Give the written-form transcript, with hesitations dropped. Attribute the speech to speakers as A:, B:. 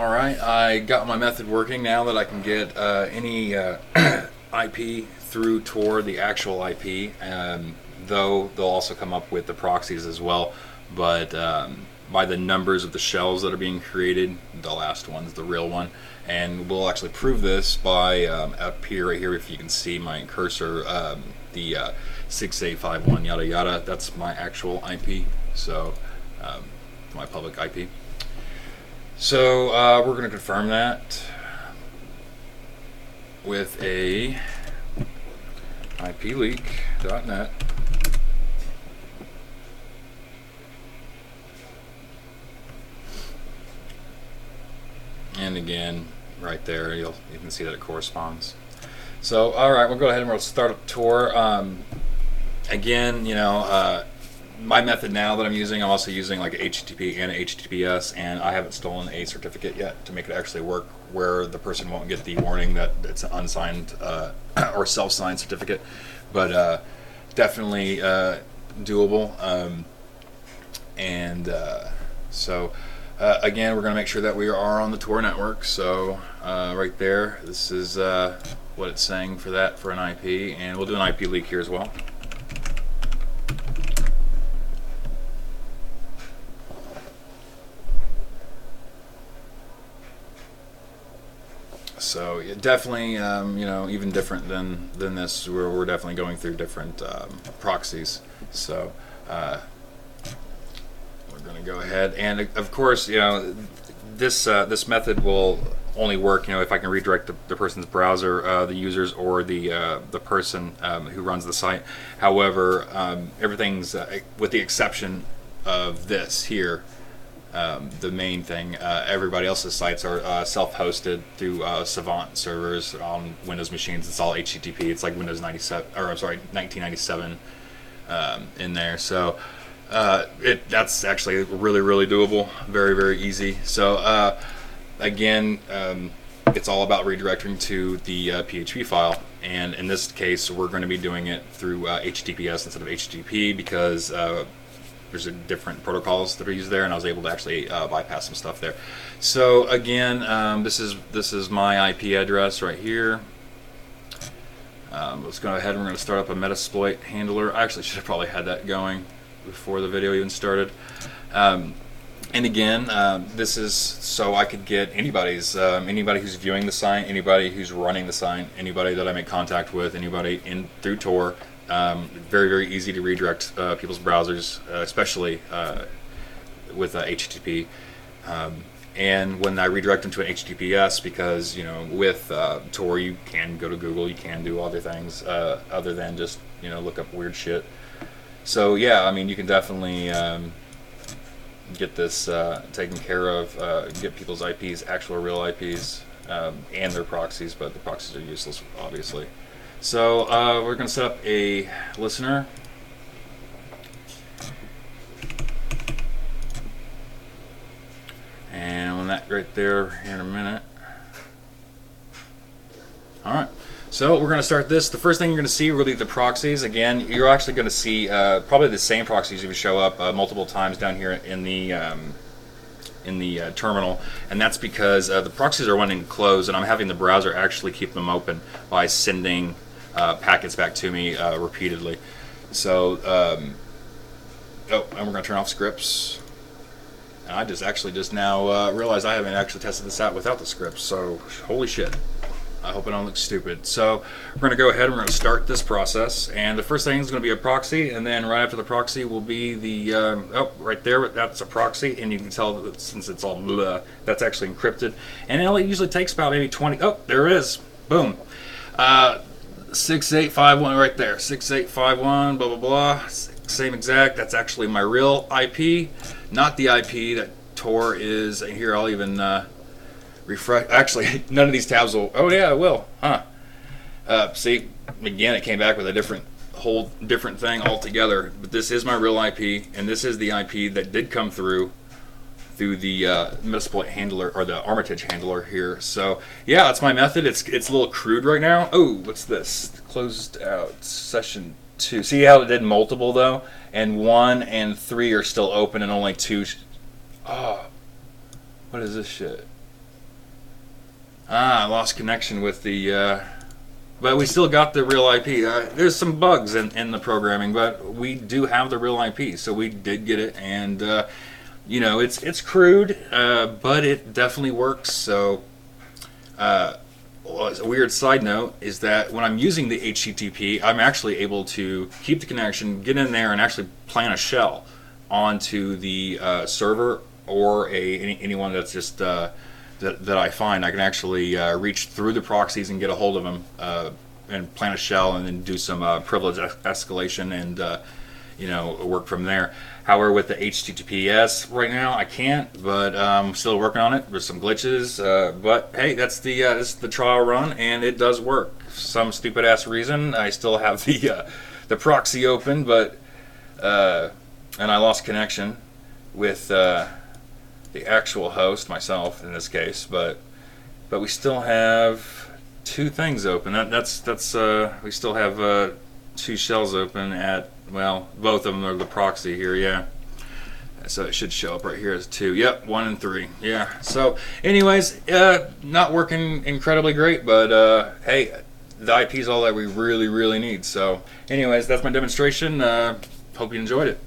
A: Alright, I got my method working now that I can get any IP through Tor, the actual IP, though they'll also come up with the proxies as well, but by the numbers of the shells that are being created, the last one's the real one, and we'll actually prove this by up here, right here, if you can see my cursor, the 6851 yada yada, that's my actual IP, so my public IP. So we're going to confirm that with a ipleak.net. And again, right there, you can see that it corresponds. So, all right, we'll go ahead and we'll start up Tor. Again, you know, my method now that I'm using, I'm also using like HTTP and HTTPS, and I haven't stolen a certificate yet to make it actually work, where the person won't get the warning that it's an unsigned or self-signed certificate, but definitely doable. So again, we're going to make sure that we are on the Tor network. So right there, this is what it's saying for that for an IP, and we'll do an IP leak here as well. So yeah, definitely, you know, even different than this. We're definitely going through different proxies. So we're going to go ahead, and of course, you know, this method will only work, you know, if I can redirect the person's browser, the users, or the person who runs the site. However, everything's with the exception of this here. The main thing, everybody else's sites are self-hosted through Savant servers on Windows machines. It's all HTTP. It's like Windows 97, or I'm sorry, 1997 in there. So that's actually really doable. Very easy. So again, it's all about redirecting to the PHP file, and in this case, we're going to be doing it through HTTPS instead of HTTP because there's different protocols that are used there, and I was able to actually bypass some stuff there. So again, this is my IP address right here. Let's go ahead and we're going to start up a Metasploit handler. I actually should have probably had that going before the video even started. And again, this is so I could get anybody's, anybody who's viewing the site, anybody who's running the site, anybody that I make contact with, anybody in through Tor. Very easy to redirect people's browsers, especially with HTTP. And when I redirect them to an HTTPS, because you know with Tor you can go to Google, you can do other things other than just look up weird shit. So yeah, I mean you can definitely get this taken care of, get people's IPs, actual real IPs, and their proxies, but the proxies are useless obviously. So we're going to set up a listener. And on that right there here in a minute. Alright, so we're going to start this. The first thing you're going to see really the proxies. Again, you're actually going to see probably the same proxies if you show up multiple times down here in the terminal, and that's because the proxies are running closed, and I'm having the browser actually keep them open by sending packets back to me repeatedly. So, and we're going to turn off scripts. And I just now realized I haven't actually tested this out without the scripts, so holy shit. I hope I don't look stupid. So we're going to go ahead and we're going to start this process, and the first thing is going to be a proxy, and then right after the proxy will be the right there, that's a proxy, and you can tell that since it's all blah, that's actually encrypted, and it usually takes about maybe 20, there it is, boom, 6851 right there, 6851 blah blah blah, same exact. That's actually my real IP, not the IP that Tor is. Here I'll even refresh. Actually, none of these tabs will. Oh yeah, it will. Huh? See, again, it came back with a whole different thing altogether. But this is my real IP, and this is the IP that did come through the Metasploit handler, or the Armitage handler here. So yeah, that's my method. It's a little crude right now. Oh, what's this? Closed out session 2. See how it did multiple though, and 1 and 3 are still open, and only 2. Oh, what is this shit? I lost connection with the. But we still got the real IP. There's some bugs in the programming, but we do have the real IP, so we did get it, and it's crude, but it definitely works. So, a weird side note is that when I'm using the HTTP, I'm actually able to keep the connection, get in there, and actually plant a shell onto the server or anyone that's just. That I find I can actually reach through the proxies and get a hold of them and plant a shell and then do some privilege escalation and work from there. However, with the HTTPS right now I can't, but I'm still working on it. There's some glitches, but hey, that's the trial run and it does work. For some stupid ass reason I still have the proxy open, but and I lost connection with. The actual host, myself in this case, but we still have two things open. That's we still have two shells open at, well, both of them are the proxy here, yeah. So it should show up right here as 2. Yep, 1 and 3. Yeah. So, anyways, not working incredibly great, but hey, the IP is all that we really need. So, anyways, that's my demonstration. Hope you enjoyed it.